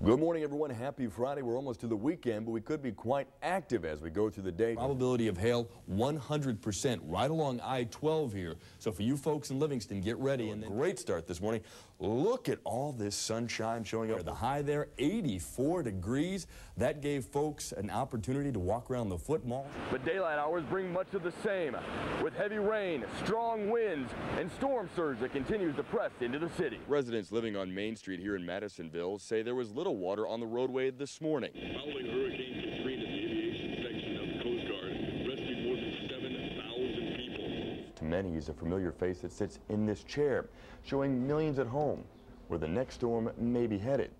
Good morning, everyone. Happy Friday. We're almost to the weekend, but we could be quite active as we go through the day. Probability of hail 100% right along I-12 here. So for you folks in Livingston, get ready. And great start this morning. Look at all this sunshine showing up. The high there, 84 degrees. That gave folks an opportunity to walk around the foot mall. But daylight hours bring much of the same, with heavy rain, strong winds, and storm surge that continues to press into the city. Residents living on Main Street here in Madisonville say there was little water on the roadway this morning. Following Hurricane Katrina, the aviation section of the Coast Guard rescued more than 7,000 people. To many is a familiar face that sits in this chair, showing millions at home where the next storm may be headed.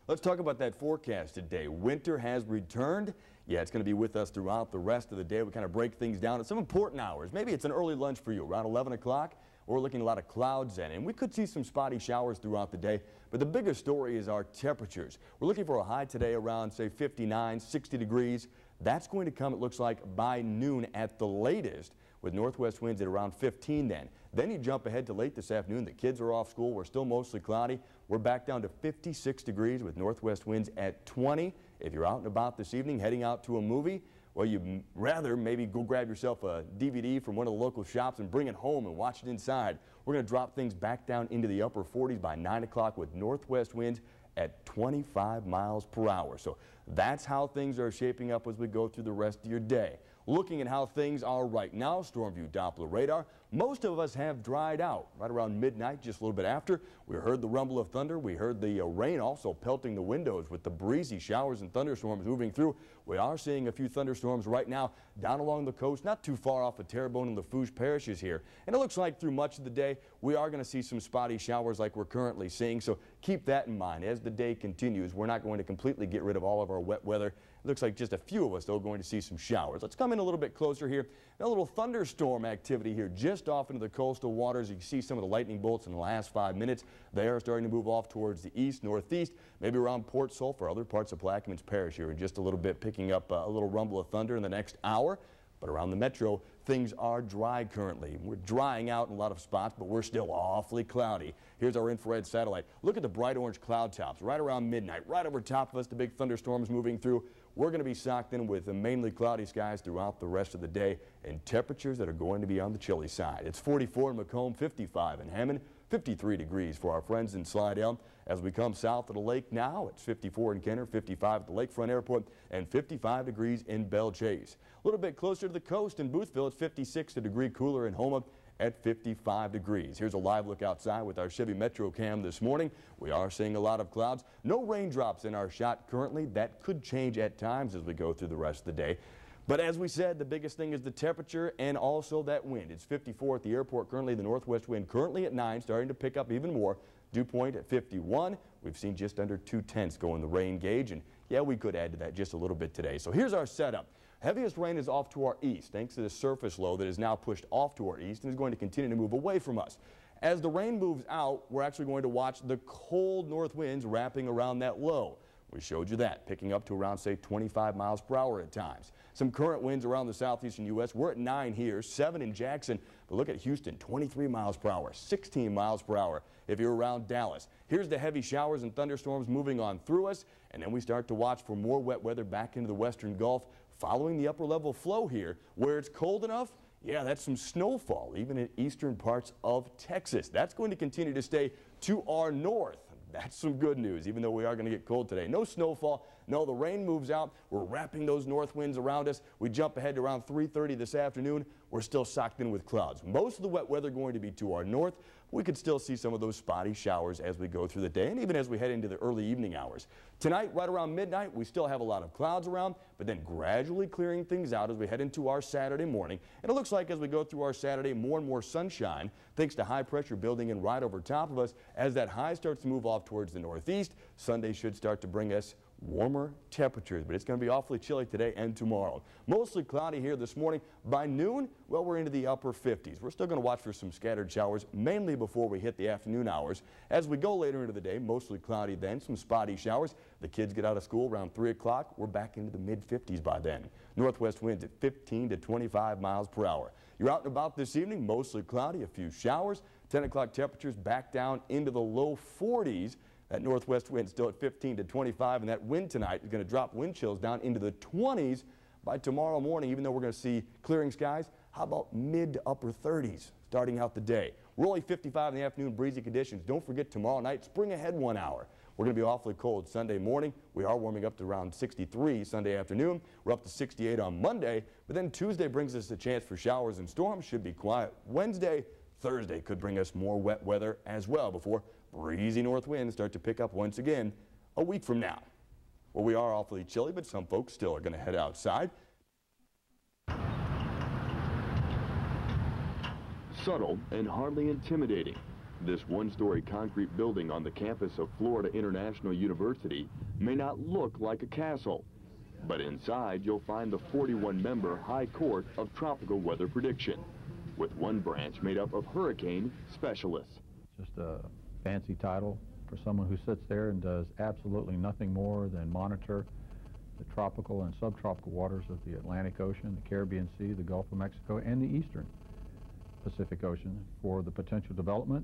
Let's talk about that forecast today. Winter has returned. Yeah, it's going to be with us throughout the rest of the day. We kind of break things down at some important hours. Maybe it's an early lunch for you, around 11 o'clock. We're looking at a lot of clouds in, and we could see some spotty showers throughout the day. But the bigger story is our temperatures. We're looking for a high today around, say, 59, 60 degrees. That's going to come, it looks like, by noon at the latest, with northwest winds at around 15 then. Then you jump ahead to late this afternoon. The kids are off school. We're still mostly cloudy. We're back down to 56 degrees with northwest winds at 20. If you're out and about this evening heading out to a movie, well, you'd rather maybe go grab yourself a DVD from one of the local shops and bring it home and watch it inside. We're going to drop things back down into the upper 40s by 9 o'clock with northwest winds at 25 miles per hour. So that's how things are shaping up as we go through the rest of your day. Looking at how things are right now, storm view Doppler radar, most of us have dried out. Right around midnight, just a little bit after, we heard the rumble of thunder. We heard the rain also pelting the windows with the breezy showers and thunderstorms moving through. We are seeing a few thunderstorms right now down along the coast, not too far off of Terrebonne and Lafourche parishes here. And it looks like through much of the day, we are going to see some spotty showers like we're currently seeing. So keep that in mind as the day continues. We're not going to completely get rid of all of our wet weather. It looks like just a few of us, though, are going to see some showers. Let's come in a little bit closer here. A little thunderstorm activity here just off into the coastal waters. You can see some of the lightning bolts in the last 5 minutes. They are starting to move off towards the east, northeast, maybe around Port Sulphur, other parts of Plaquemines Parish here in just a little bit, picking up a little rumble of thunder in the next hour. But around the metro, things are dry currently. We're drying out in a lot of spots, but we're still awfully cloudy. Here's our infrared satellite. Look at the bright orange cloud tops right around midnight. Right over top of us, the big thunderstorms moving through. We're going to be socked in with mainly cloudy skies throughout the rest of the day and temperatures that are going to be on the chilly side. It's 44 in Macomb, 55 in Hammond, 53 degrees for our friends in Slidell. As we come south of the lake now, it's 54 in Kenner, 55 at the Lakefront Airport, and 55 degrees in Belle Chase. A little bit closer to the coast in Boothville, it's 56, a degree cooler in Houma at 55 degrees. Here's a live look outside with our Chevy Metro Cam this morning. We are seeing a lot of clouds. No raindrops in our shot currently. That could change at times as we go through the rest of the day. But as we said, the biggest thing is the temperature and also that wind. It's 54 at the airport currently. The northwest wind currently at 9, starting to pick up even more. Dew point at 51. We've seen just under 2/10 go in the rain gauge, and yeah, we could add to that just a little bit today. So here's our setup. Heaviest rain is off to our east thanks to the surface low that is now pushed off to our east and is going to continue to move away from us. As the rain moves out, we're actually going to watch the cold north winds wrapping around that low. We showed you that, picking up to around, say, 25 miles per hour at times. Some current winds around the southeastern U.S. We're at 9 here, 7 in Jackson. But look at Houston, 23 miles per hour, 16 miles per hour if you're around Dallas. Here's the heavy showers and thunderstorms moving on through us. And then we start to watch for more wet weather back into the western Gulf following the upper level flow here. Where it's cold enough, yeah, that's some snowfall, even in eastern parts of Texas. That's going to continue to stay to our north. That's some good news, even though we are going to get cold today. No snowfall. No, the rain moves out. We're wrapping those north winds around us. We jump ahead to around 3:30 this afternoon. We're still socked in with clouds. Most of the wet weather going to be to our north. We could still see some of those spotty showers as we go through the day and even as we head into the early evening hours. Tonight, right around midnight, we still have a lot of clouds around, but then gradually clearing things out as we head into our Saturday morning. And it looks like as we go through our Saturday, more and more sunshine, thanks to high pressure building in right over top of us. As that high starts to move off towards the northeast, Sunday should start to bring us warmer temperatures, but it's going to be awfully chilly today and tomorrow. Mostly cloudy here this morning. By noon, well, we're into the upper 50s. We're still going to watch for some scattered showers, mainly before we hit the afternoon hours. As we go later into the day, mostly cloudy then, some spotty showers. The kids get out of school around 3 o'clock. We're back into the mid-50s by then. Northwest winds at 15 to 25 miles per hour. You're out and about this evening, mostly cloudy, a few showers. 10 o'clock temperatures back down into the low 40s. That northwest wind still at 15 to 25, and that wind tonight is going to drop wind chills down into the 20s by tomorrow morning, even though we're going to see clearing skies. How about mid to upper 30s starting out the day? We're only 55 in the afternoon, breezy conditions. Don't forget tomorrow night, spring ahead 1 hour. We're going to be awfully cold Sunday morning. We are warming up to around 63 Sunday afternoon. We're up to 68 on Monday, but then Tuesday brings us a chance for showers and storms. Should be quiet. Wednesday, Thursday could bring us more wet weather as well before breezy north winds start to pick up once again a week from now. Well, we are awfully chilly, but some folks still are going to head outside. Subtle and hardly intimidating, this one-story concrete building on the campus of Florida International University may not look like a castle, but inside you'll find the 41-member High Court of Tropical Weather Prediction, with one branch made up of hurricane specialists. Just a fancy title for someone who sits there and does absolutely nothing more than monitor the tropical and subtropical waters of the Atlantic Ocean, the Caribbean Sea, the Gulf of Mexico, and the Eastern Pacific Ocean for the potential development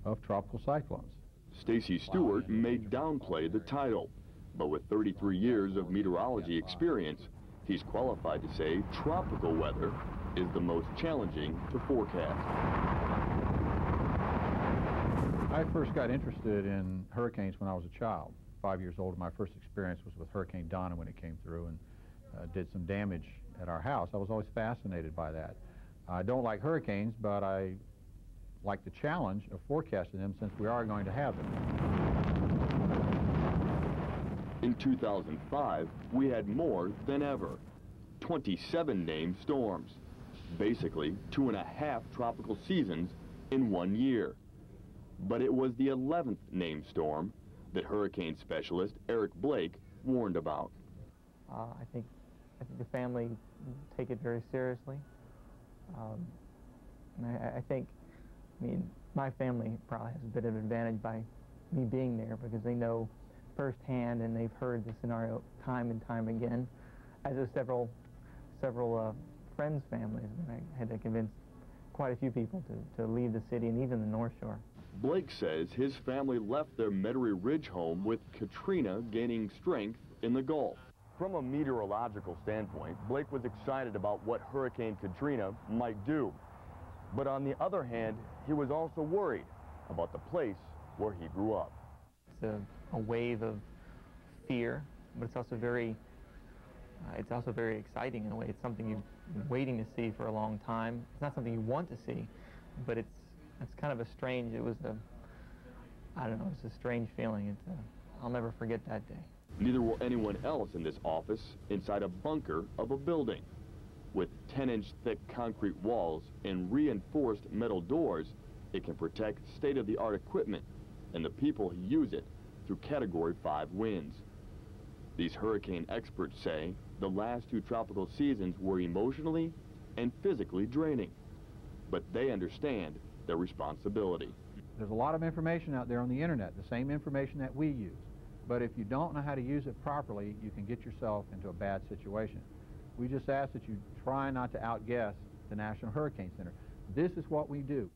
of tropical cyclones. Stacy Stewart may downplay the title, but with 33 years of meteorology experience, he's qualified to say tropical weather is the most challenging to forecast. I first got interested in hurricanes when I was a child. 5 years old. My first experience was with Hurricane Donna when it came through and did some damage at our house. I was always fascinated by that. I don't like hurricanes, but I like the challenge of forecasting them since we are going to have them. In 2005, we had more than ever. 27 named storms. Basically, 2.5 tropical seasons in 1 year. But it was the 11th named storm that hurricane specialist Eric Blake warned about. I think the family take it very seriously. I mean, my family probably has a bit of an advantage by me being there because they know firsthand and they've heard the scenario time and time again, as have several friends' families. And I had to convince quite a few people to leave the city and even the North Shore. Blake says his family left their Metairie Ridge home with Katrina gaining strength in the Gulf. From a meteorological standpoint, Blake was excited about what Hurricane Katrina might do. But on the other hand, he was also worried about the place where he grew up. It's a wave of fear, but it's also very exciting in a way. It's something you've been waiting to see for a long time. It's not something you want to see, but it's kind of a strange, I don't know, it's a strange feeling. I'll never forget that day. Neither will anyone else in this office inside a bunker of a building. With 10-inch thick concrete walls and reinforced metal doors, it can protect state-of-the-art equipment and the people who use it through Category 5 winds. These hurricane experts say the last 2 tropical seasons were emotionally and physically draining, but they understand their responsibility. There's a lot of information out there on the internet, the same information that we use. But if you don't know how to use it properly, you can get yourself into a bad situation. We just ask that you try not to outguess the National Hurricane Center. This is what we do.